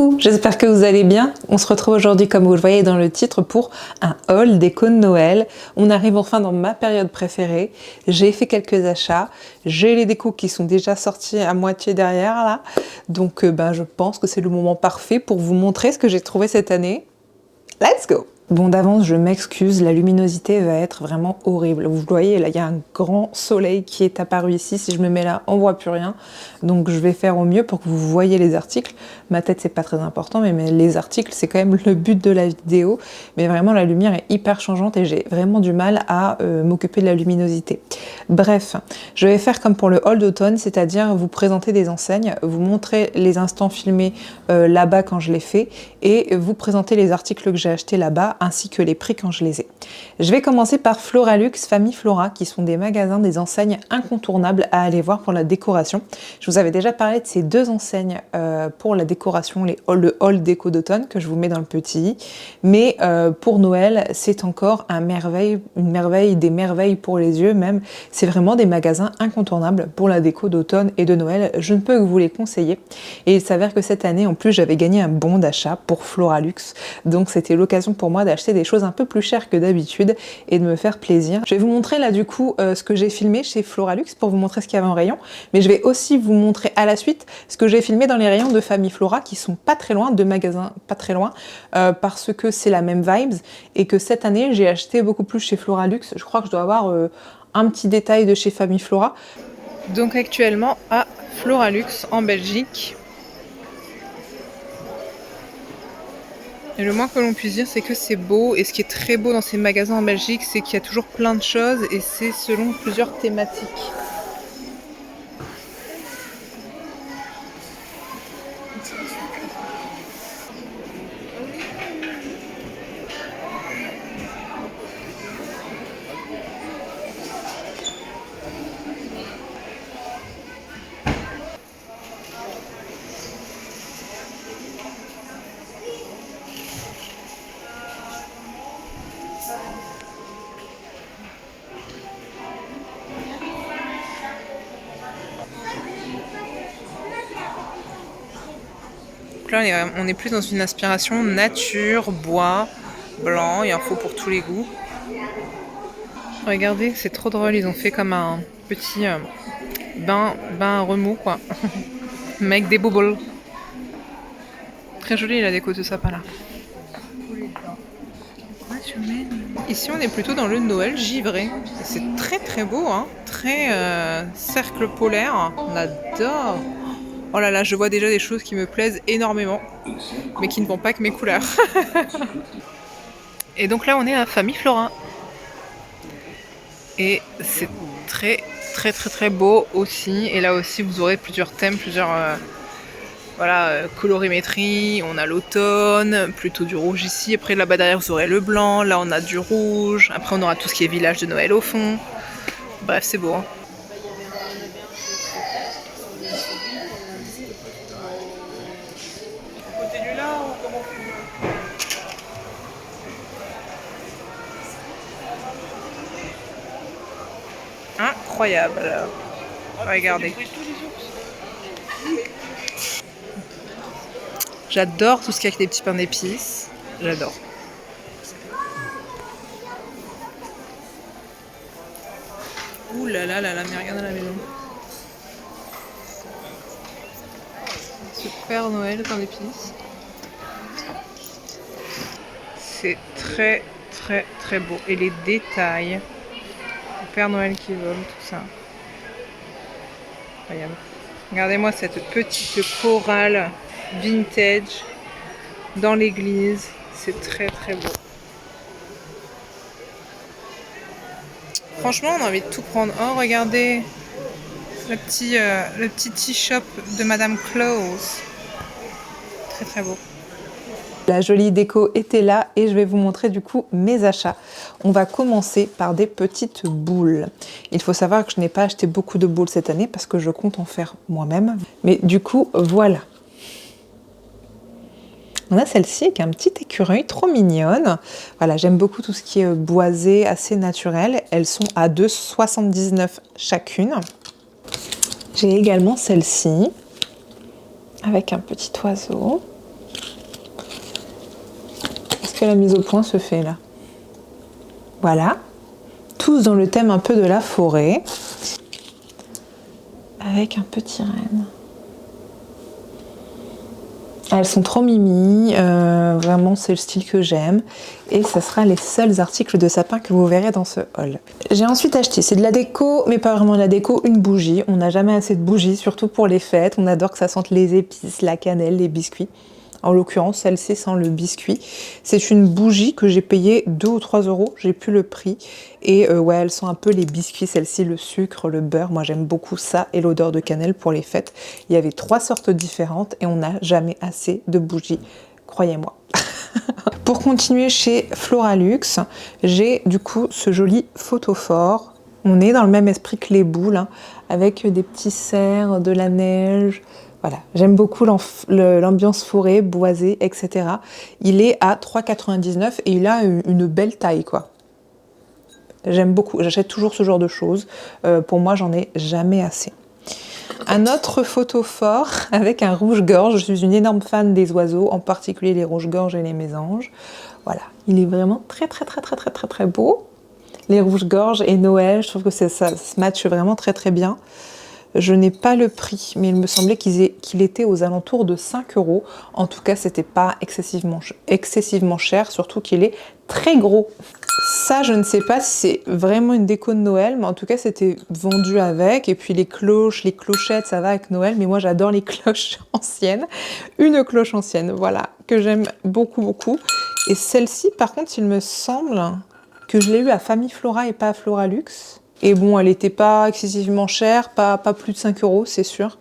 Coucou, j'espère que vous allez bien. On se retrouve aujourd'hui, comme vous le voyez dans le titre, pour un haul déco de Noël. On arrive enfin dans ma période préférée. J'ai fait quelques achats. J'ai les décos qui sont déjà sortis à moitié derrière là. Donc je pense que c'est le moment parfait pour vous montrer ce que j'ai trouvé cette année. Let's go! Bon, d'avance, je m'excuse, la luminosité va être vraiment horrible. Vous voyez, là, il y a un grand soleil qui est apparu ici. Si je me mets là, on voit plus rien. Donc, je vais faire au mieux pour que vous voyez les articles. Ma tête, c'est pas très important, mais les articles, c'est quand même le but de la vidéo. Mais vraiment, la lumière est hyper changeante et j'ai vraiment du mal à m'occuper de la luminosité. Bref, je vais faire comme pour le haul d'automne, c'est-à-dire vous présenter des enseignes, vous montrer les instants filmés là-bas quand je les fais et vous présenter les articles que j'ai achetés là-bas ainsi que les prix quand je les ai. Je vais commencer par Floralux, Famille Flora, qui sont des magasins, des enseignes incontournables à aller voir pour la décoration. Je vous avais déjà parlé de ces deux enseignes pour la décoration, le haul déco d'automne que je vous mets dans le petit i, mais pour Noël, c'est encore une merveille, des merveilles pour les yeux même. C'est vraiment des magasins incontournables pour la déco d'automne et de Noël. Je ne peux que vous les conseiller. Et il s'avère que cette année, en plus, j'avais gagné un bon d'achat pour Floralux, donc c'était l'occasion pour moi d'acheter des choses un peu plus chères que d'habitude et de me faire plaisir. Je vais vous montrer là du coup ce que j'ai filmé chez Floralux pour vous montrer ce qu'il y avait en rayon, mais je vais aussi vous montrer à la suite ce que j'ai filmé dans les rayons de Famille Flora qui sont pas très loin, deux magasins pas très loin, parce que c'est la même vibes et que cette année j'ai acheté beaucoup plus chez Floralux. Je crois que je dois avoir un petit détail de chez Famille Flora. Donc actuellement à Floralux en Belgique. Et le moins que l'on puisse dire, c'est que c'est beau. Et ce qui est très beau dans ces magasins en Belgique, c'est qu'il y a toujours plein de choses et c'est selon plusieurs thématiques. Là, on est plus dans une inspiration nature, bois, blanc, il en faut pour tous les goûts. Regardez, c'est trop drôle, ils ont fait comme un petit bain à remous quoi, mais avec des bubbles. Très joli la déco de sapin là. Ici on est plutôt dans le Noël givré. C'est très très beau, hein, très cercle polaire, on adore. Oh là là, je vois déjà des choses qui me plaisent énormément, mais qui ne vont pas avec mes couleurs. Et donc là, on est à Famille Flora. Et c'est très très très très beau aussi. Et là aussi, vous aurez plusieurs thèmes, plusieurs colorimétrie. On a l'automne, plutôt du rouge ici. Après là-bas derrière, vous aurez le blanc. Là, on a du rouge. Après, on aura tout ce qui est village de Noël au fond. Bref, c'est beau, hein. Incroyable. Regardez. J'adore tout ce qui est avec des petits pains d'épices. J'adore. Ouh là là là là, mais regarde la maison. Ce Père Noël pain d'épices. C'est très très très beau. Et les détails. Le Père Noël qui vole, tout ça. Incroyable. Regardez-moi cette petite chorale vintage dans l'église. C'est très très beau. Franchement, on a envie de tout prendre. Oh, regardez le petit tea shop de Madame Claus. Très très beau. La jolie déco était là et je vais vous montrer du coup mes achats. On va commencer par des petites boules. Il faut savoir que je n'ai pas acheté beaucoup de boules cette année parce que je compte en faire moi-même. Mais du coup, voilà. On a celle-ci avec un petit écureuil trop mignonne. Voilà, j'aime beaucoup tout ce qui est boisé, assez naturel. Elles sont à 2,79 chacune. J'ai également celle-ci avec un petit oiseau. que la mise au point se fait là. Voilà. Tous dans le thème un peu de la forêt. Avec un petit renne. Elles sont trop mimi, vraiment c'est le style que j'aime. Et ça sera les seuls articles de sapin que vous verrez dans ce haul. J'ai ensuite acheté, c'est de la déco, mais pas vraiment de la déco, une bougie. On n'a jamais assez de bougies, surtout pour les fêtes. On adore que ça sente les épices, la cannelle, les biscuits. En l'occurrence, celle-ci sent le biscuit. C'est une bougie que j'ai payée 2 ou 3 euros, j'ai plus le prix. Et ouais, elle sent un peu les biscuits, celle-ci, le sucre, le beurre. Moi, j'aime beaucoup ça et l'odeur de cannelle pour les fêtes. Il y avait 3 sortes différentes et on n'a jamais assez de bougies, croyez-moi. Pour continuer chez Floralux, j'ai du coup ce joli photophore. On est dans le même esprit que les boules, hein, avec des petits cerfs, de la neige. Voilà, j'aime beaucoup l'ambiance forêt, boisée, etc. Il est à 3,99 € et il a une belle taille, quoi. J'aime beaucoup, j'achète toujours ce genre de choses. Pour moi, j'en ai jamais assez. Un autre photophore avec un rouge-gorge. Je suis une énorme fan des oiseaux, en particulier les rouges-gorges et les mésanges. Voilà, il est vraiment très beau. Les rouges-gorges et Noël, je trouve que ça se matche vraiment très bien. Je n'ai pas le prix, mais il me semblait qu'il était aux alentours de 5 €. En tout cas, c'était pas excessivement cher, surtout qu'il est très gros. Ça, je ne sais pas si c'est vraiment une déco de Noël, mais en tout cas, c'était vendu avec. Et puis les cloches, les clochettes, ça va avec Noël. Mais moi, j'adore les cloches anciennes. Une cloche ancienne, voilà, que j'aime beaucoup. Et celle-ci, par contre, il me semble que je l'ai eue à Famille Flora et pas à Floralux. Et bon, elle n'était pas excessivement chère, pas plus de 5 €, c'est sûr.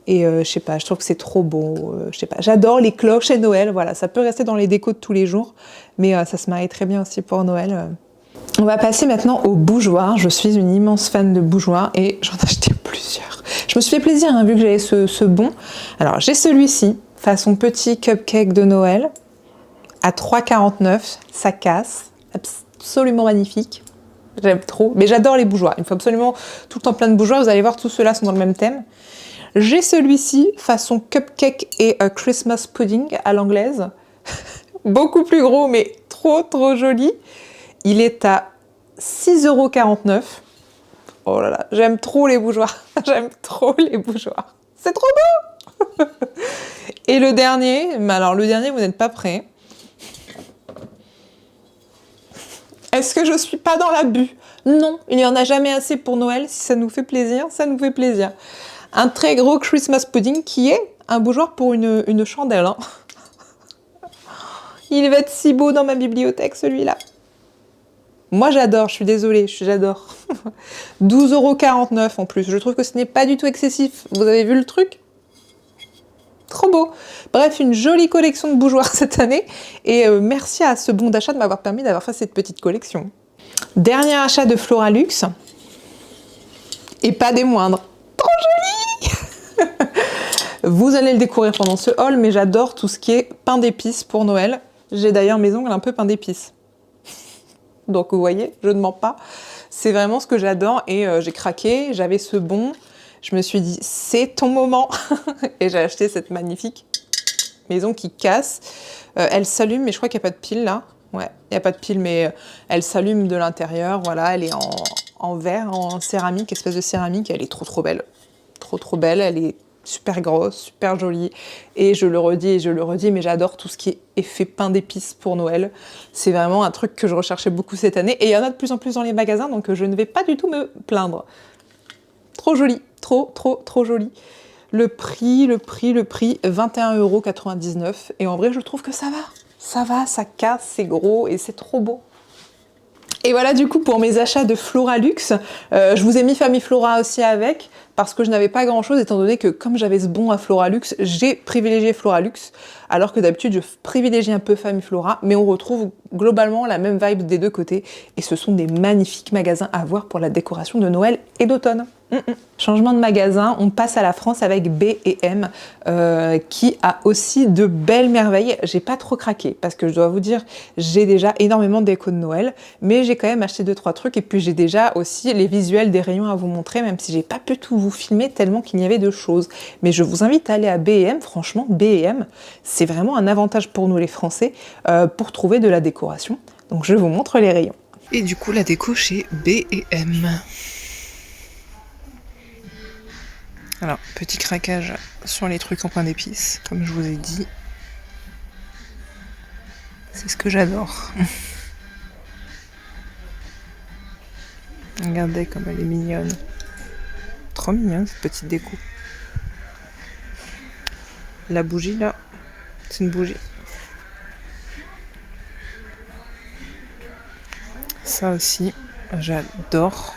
Et je sais pas, je trouve que c'est trop beau. Je sais pas, j'adore les cloches et Noël. Voilà, ça peut rester dans les décos de tous les jours, mais ça se marie très bien aussi pour Noël. On va passer maintenant aux bougeoirs. Je suis une immense fan de bougeoirs et j'en ai acheté plusieurs. Je me suis fait plaisir, hein, vu que j'avais ce bon. Alors, j'ai celui-ci, façon petit cupcake de Noël, à 3,49 €. Ça casse, absolument magnifique. J'aime trop, mais j'adore les bougeoirs. Il me faut absolument tout le temps plein de bougeoirs. Vous allez voir, tous ceux-là sont dans le même thème. J'ai celui-ci, façon cupcake et Christmas pudding à l'anglaise. Beaucoup plus gros, mais trop joli. Il est à 6,49 €. Oh là là, j'aime trop les bougeoirs. J'aime trop les bougeoirs. C'est trop beau. Et le dernier, mais alors le dernier, vous n'êtes pas prêts. Est-ce que je suis pas dans l'abus? Non, il n'y en a jamais assez pour Noël. Si ça nous fait plaisir, ça nous fait plaisir. Un très gros Christmas pudding qui est un bougeoir pour une chandelle. Hein. Il va être si beau dans ma bibliothèque, celui-là. Moi, j'adore, je suis désolée, j'adore. 12,49 € en plus. Je trouve que ce n'est pas du tout excessif. Vous avez vu le truc? Trop beau. Bref, une jolie collection de bougeoirs cette année. Et merci à ce bon d'achat de m'avoir permis d'avoir fait cette petite collection. Dernier achat de Floralux. Et pas des moindres. Trop joli. Vous allez le découvrir pendant ce haul, mais j'adore tout ce qui est pain d'épices pour Noël. J'ai d'ailleurs mes ongles un peu pain d'épices. Donc vous voyez, je ne mens pas. C'est vraiment ce que j'adore et j'ai craqué. J'avais ce bon. Je me suis dit, c'est ton moment. Et j'ai acheté cette magnifique maison qui casse. Elle s'allume, mais je crois qu'il n'y a pas de pile là. Ouais, il n'y a pas de pile, mais elle s'allume de l'intérieur. Voilà, elle est en verre, en céramique, espèce de céramique. Elle est trop belle. Trop belle. Elle est super grosse, super jolie. Et je le redis, mais j'adore tout ce qui est effet pain d'épices pour Noël. C'est vraiment un truc que je recherchais beaucoup cette année. Et il y en a de plus en plus dans les magasins, donc je ne vais pas du tout me plaindre. Trop joli, trop joli. Le prix, 21,99 €. Et en vrai, je trouve que ça va, ça casse, c'est gros et c'est trop beau. Et voilà du coup pour mes achats de Floralux. Je vous ai mis Famille Flora aussi avec, parce que je n'avais pas grand chose, étant donné que comme j'avais ce bon à Floralux, j'ai privilégié Floralux, alors que d'habitude je privilégie un peu Famille Flora, mais on retrouve globalement la même vibe des deux côtés, et ce sont des magnifiques magasins à voir pour la décoration de Noël et d'automne. Changement de magasin, on passe à la France avec B&M qui a aussi de belles merveilles. J'ai pas trop craqué parce que je dois vous dire, j'ai déjà énormément de déco de Noël, mais j'ai quand même acheté 2-3 trucs et puis j'ai déjà aussi les visuels des rayons à vous montrer, même si j'ai pas pu tout vous filmer tellement qu'il y avait de choses. Mais je vous invite à aller à B&M, franchement B&M, c'est vraiment un avantage pour nous les Français pour trouver de la décoration. Donc je vous montre les rayons. Et du coup la déco chez B&M. Alors, petit craquage sur les trucs en pain d'épices, comme je vous ai dit. C'est ce que j'adore. Regardez comme elle est mignonne. Trop mignonne cette petite déco. La bougie là, c'est une bougie. Ça aussi, j'adore.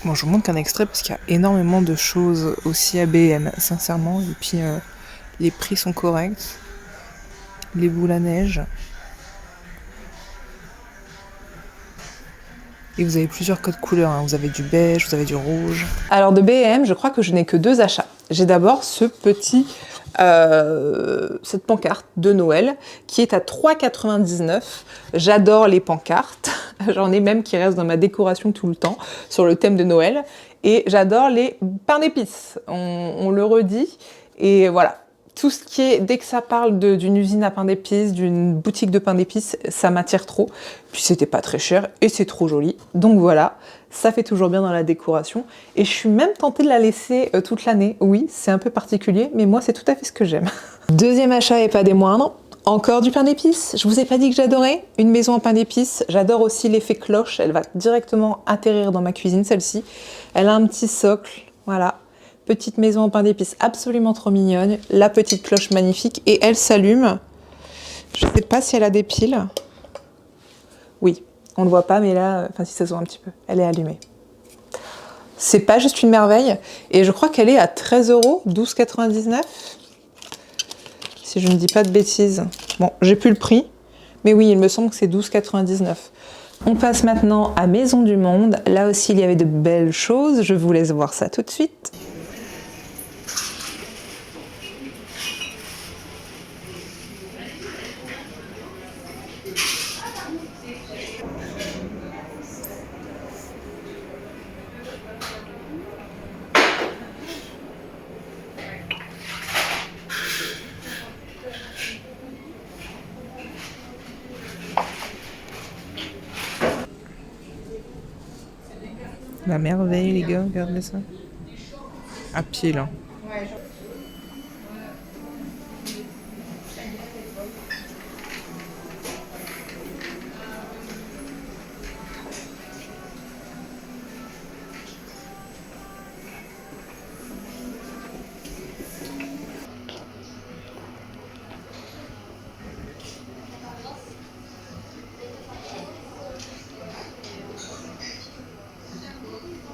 Bon, je vous montre qu'un extrait parce qu'il y a énormément de choses aussi à B&M, sincèrement. Et puis, les prix sont corrects. Les boules à neige. Et vous avez plusieurs codes couleurs, hein. Vous avez du beige, vous avez du rouge. Alors de B&M, je crois que je n'ai que 2 achats. J'ai d'abord cette pancarte de Noël qui est à 3,99 €. J'adore les pancartes. J'en ai même qui restent dans ma décoration tout le temps sur le thème de Noël. Et j'adore les pains d'épices. On le redit. Et voilà. Tout ce qui est, dès que ça parle d'une usine à pain d'épices, d'une boutique de pain d'épices, ça m'attire trop. Puis c'était pas très cher et c'est trop joli. Donc voilà, ça fait toujours bien dans la décoration. Et je suis même tentée de la laisser toute l'année. Oui, c'est un peu particulier, mais moi c'est tout à fait ce que j'aime. Deuxième achat et pas des moindres, encore du pain d'épices. Je vous ai pas dit que j'adorais une maison en pain d'épices. J'adore aussi l'effet cloche. Elle va directement atterrir dans ma cuisine, celle-ci. Elle a un petit socle, voilà. Petite maison en pain d'épices absolument trop mignonne. La petite cloche magnifique. Et elle s'allume. Je ne sais pas si elle a des piles. Oui, on ne le voit pas, mais là, enfin si ça se voit un petit peu, elle est allumée. C'est pas juste une merveille. Et je crois qu'elle est à 13 €, 12,99 €. Si je ne dis pas de bêtises. Bon, j'ai plus le prix. Mais oui, il me semble que c'est 12,99 €. On passe maintenant à Maison du Monde. Là aussi, il y avait de belles choses. Je vous laisse voir ça tout de suite. La merveille, les gars, regardez ça. À pied, là.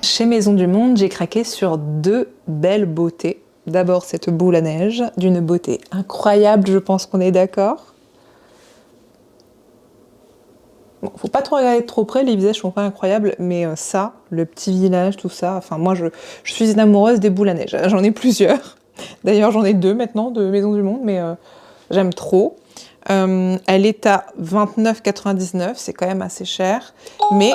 Chez Maison du Monde, j'ai craqué sur 2 belles beautés. D'abord cette boule à neige, d'une beauté incroyable, je pense qu'on est d'accord. Bon, faut pas trop regarder de trop près, les visages sont pas incroyables, mais ça, le petit village, tout ça, enfin moi je suis une amoureuse des boules à neige. J'en ai plusieurs. D'ailleurs j'en ai 2 maintenant de Maison du Monde, mais j'aime trop. Elle est à 29,99 €, c'est quand même assez cher, mais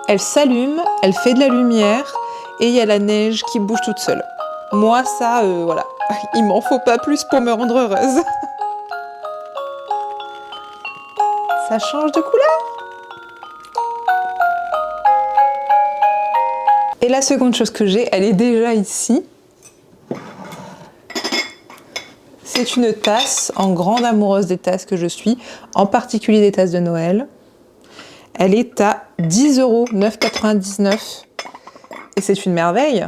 elle s'allume, elle fait de la lumière et il y a la neige qui bouge toute seule. Moi, ça, voilà, il m'en faut pas plus pour me rendre heureuse. Ça change de couleur. Et la seconde chose que j'ai, elle est déjà ici. C'est une tasse, en grande amoureuse des tasses que je suis, en particulier des tasses de Noël. Elle est à 10 €, 9,99 €. Et c'est une merveille.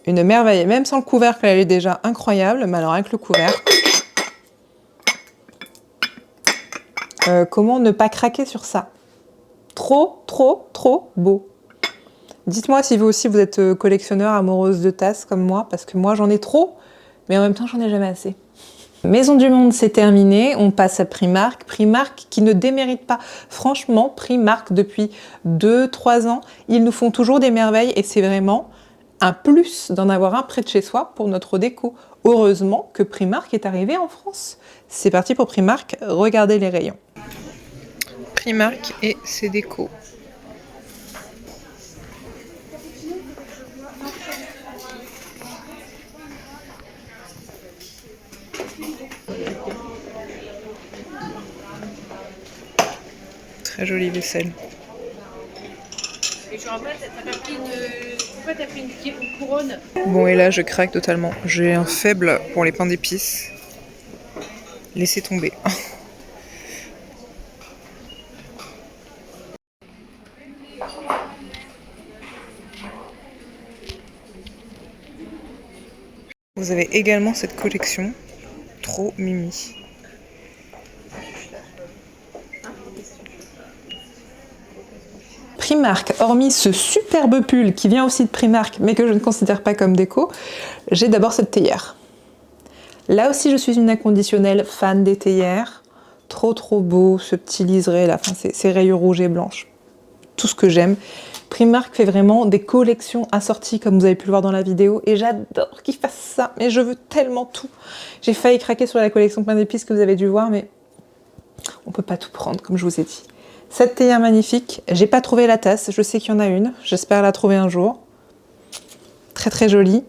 Une merveille. Même sans le couvercle, elle est déjà incroyable. Mais alors avec le couvercle, comment ne pas craquer sur ça? Trop, trop, trop beau. Dites-moi si vous aussi vous êtes collectionneur, amoureuse de tasses comme moi, parce que moi j'en ai trop, mais en même temps j'en ai jamais assez. Maison du Monde, c'est terminé, on passe à Primark. Primark qui ne démérite pas. Franchement, Primark depuis 2-3 ans, ils nous font toujours des merveilles et c'est vraiment un plus d'en avoir un près de chez soi pour notre déco. Heureusement que Primark est arrivé en France. C'est parti pour Primark, regardez les rayons. Primark et ses décos. Très jolie vaisselle. Et je rappelle, pourquoi t'as pris une couronne? Bon, et là, je craque totalement. J'ai un faible pour les pains d'épices. Laissez tomber. Vous avez également cette collection. Trop mimi. Primark, hormis ce superbe pull qui vient aussi de Primark, mais que je ne considère pas comme déco, j'ai d'abord cette théière. Là aussi, je suis une inconditionnelle fan des théières. Trop trop beau, ce petit liseré là, enfin, ces rayures rouges et blanches. Tout ce que j'aime. Primark fait vraiment des collections assorties, comme vous avez pu le voir dans la vidéo, et j'adore qu'ils fassent ça, mais je veux tellement tout. J'ai failli craquer sur la collection pain d'épices que vous avez dû voir, mais on peut pas tout prendre, comme je vous ai dit. Cette théière magnifique, j'ai pas trouvé la tasse, je sais qu'il y en a une, j'espère la trouver un jour. Très très jolie.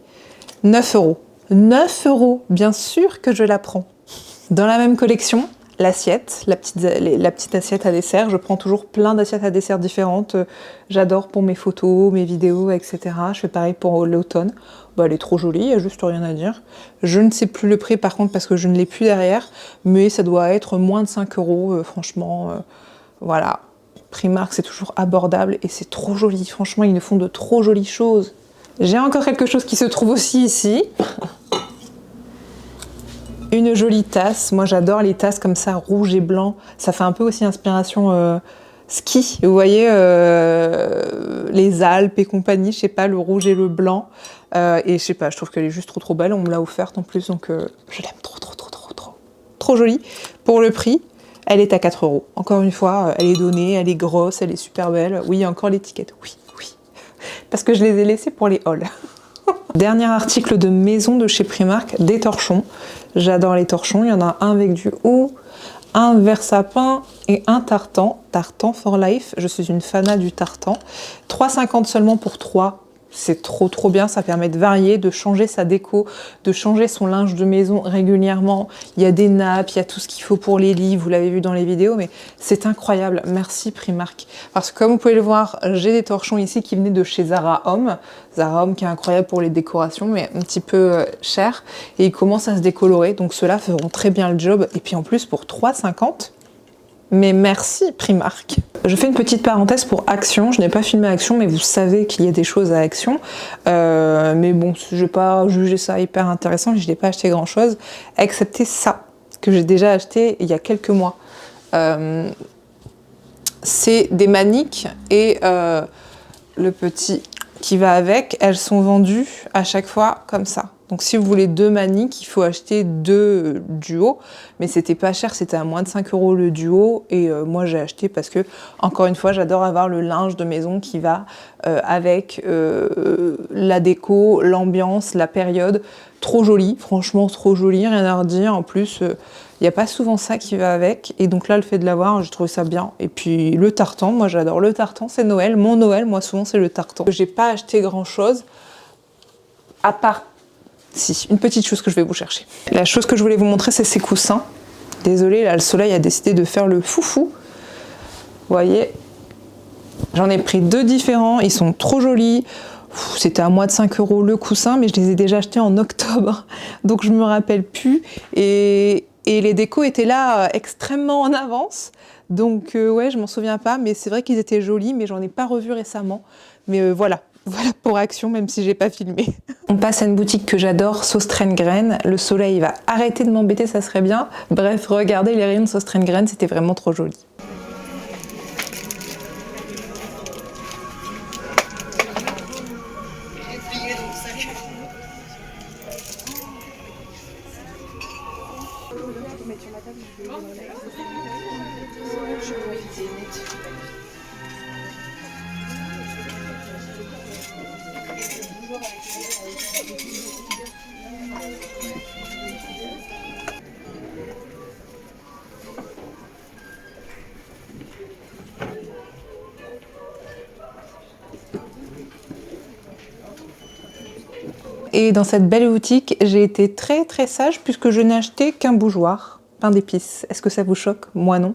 9 €. 9 €, bien sûr que je la prends. Dans la même collection, l'assiette, la petite assiette à dessert. Je prends toujours plein d'assiettes à dessert différentes. J'adore pour mes photos, mes vidéos, etc. Je fais pareil pour l'automne. Bah, elle est trop jolie, il n'y a juste rien à dire. Je ne sais plus le prix par contre parce que je ne l'ai plus derrière, mais ça doit être moins de 5 €, franchement. Voilà, Primark c'est toujours abordable et c'est trop joli. Franchement, ils nous font de trop jolies choses. J'ai encore quelque chose qui se trouve aussi ici. Une jolie tasse. Moi j'adore les tasses comme ça, rouge et blanc. Ça fait un peu aussi inspiration ski. Vous voyez, les Alpes et compagnie, je sais pas, le rouge et le blanc. Et je sais pas, je trouve qu'elle est juste trop trop belle. On me l'a offerte en plus, donc je l'aime trop trop trop trop trop. Trop jolie. Pour le prix, elle est à 4 €. Encore une fois, elle est donnée, elle est grosse, elle est super belle. Oui, il y a encore l'étiquette. Oui, oui. Parce que je les ai laissés pour les hauls. Dernier article de maison de chez Primark, des torchons. J'adore les torchons. Il y en a un avec du haut, un vert sapin et un tartan. Tartan for life. Je suis une fanat du tartan. 3,50 € seulement pour 3. C'est trop trop bien, ça permet de varier, de changer sa déco, de changer son linge de maison régulièrement. Il y a des nappes, il y a tout ce qu'il faut pour les lits, vous l'avez vu dans les vidéos, mais c'est incroyable. Merci Primark. Parce que comme vous pouvez le voir, j'ai des torchons ici qui venaient de chez Zara Home. Zara Home qui est incroyable pour les décorations, mais un petit peu cher. Et ils commencent à se décolorer, donc ceux-là feront très bien le job. Et puis en plus, pour 3,50 €, mais merci Primark. Je fais une petite parenthèse pour Action. Je n'ai pas filmé Action, mais vous savez qu'il y a des choses à Action. Mais bon, je n'ai pas jugé ça hyper intéressant. Je n'ai pas acheté grand chose, excepté ça, que j'ai déjà acheté il y a quelques mois. C'est des maniques et le petit qui va avec. Elles sont vendues à chaque fois comme ça. Donc si vous voulez 2 maniques, il faut acheter 2 duos, mais c'était pas cher, c'était à moins de 5 € le duo, et moi j'ai acheté parce que, encore une fois, j'adore avoir le linge de maison qui va avec la déco, l'ambiance, la période. Trop joli, franchement trop joli, rien à redire. En plus, il n'y a pas souvent ça qui va avec, et donc là le fait de l'avoir, j'ai trouvé ça bien. Et puis le tartan, moi j'adore le tartan, c'est Noël, mon Noël, moi souvent c'est le tartan. J'ai pas acheté grand chose, à part si, une petite chose que je vais vous chercher. La chose que je voulais vous montrer, c'est ces coussins. Désolée, là, le soleil a décidé de faire le foufou. Vous voyez, j'en ai pris 2 différents, ils sont trop jolis. C'était à moins de 5 € le coussin, mais je les ai déjà achetés en octobre, donc je me rappelle plus. Et les décos étaient là extrêmement en avance, donc ouais, je m'en souviens pas, mais c'est vrai qu'ils étaient jolis, mais j'en ai pas revu récemment. Mais voilà. Voilà pour Action, même si j'ai pas filmé. On passe à une boutique que j'adore, Sauce-Traîne-Graine. Le soleil va arrêter de m'embêter, ça serait bien. Bref, regardez les rayons de Sauce-Traîne-Graine, c'était vraiment trop joli. mettre sur la table. Je vais éviter net. Et dans cette belle boutique, j'ai été très très sage puisque je n'ai acheté qu'un bougeoir, pain d'épices. Est-ce que ça vous choque? Moi non.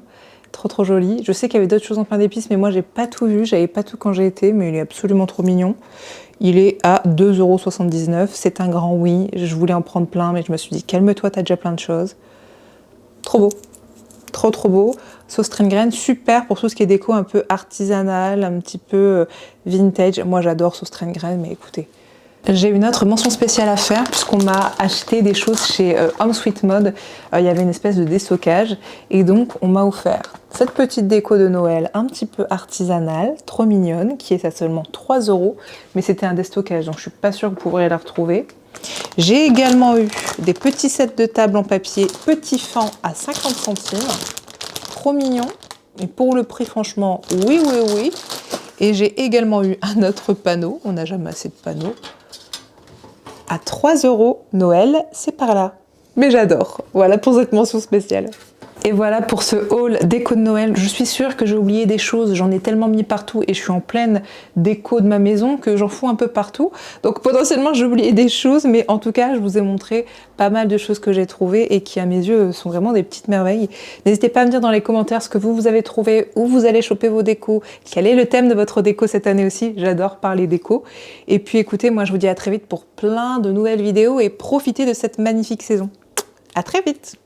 Trop trop joli. Je sais qu'il y avait d'autres choses en pain d'épices, mais moi j'ai pas tout vu, j'avais pas tout quand j'ai été, mais il est absolument trop mignon. Il est à 2,79 €. C'est un grand oui. Je voulais en prendre plein, mais je me suis dit calme-toi, t'as déjà plein de choses. Trop beau. Trop trop beau. Sauce Stringren, super pour tout ce qui est déco un peu artisanal, un petit peu vintage. Moi j'adore Sauce Stringren, mais écoutez. J'ai une autre mention spéciale à faire puisqu'on m'a acheté des choses chez Home Sweet Mode. Il y avait une espèce de déstockage et donc on m'a offert cette petite déco de Noël un petit peu artisanale, trop mignonne, qui est à seulement 3 €, mais c'était un déstockage donc je suis pas sûre que vous pourrez la retrouver. J'ai également eu des petits sets de table en papier petit fin à 50 centimes, trop mignon, et pour le prix franchement oui oui oui. Et j'ai également eu un autre panneau, on n'a jamais assez de panneaux, à 3 € Noël, c'est par là. Mais j'adore. Voilà pour cette mention spéciale. Et voilà pour ce haul déco de Noël. Je suis sûre que j'ai oublié des choses, j'en ai tellement mis partout et je suis en pleine déco de ma maison que j'en fous un peu partout. Donc potentiellement j'ai oublié des choses, mais en tout cas je vous ai montré pas mal de choses que j'ai trouvées et qui à mes yeux sont vraiment des petites merveilles. N'hésitez pas à me dire dans les commentaires ce que vous avez trouvé, où vous allez choper vos décos, quel est le thème de votre déco cette année aussi. J'adore parler déco. Et puis écoutez, moi je vous dis à très vite pour plein de nouvelles vidéos et profitez de cette magnifique saison. À très vite!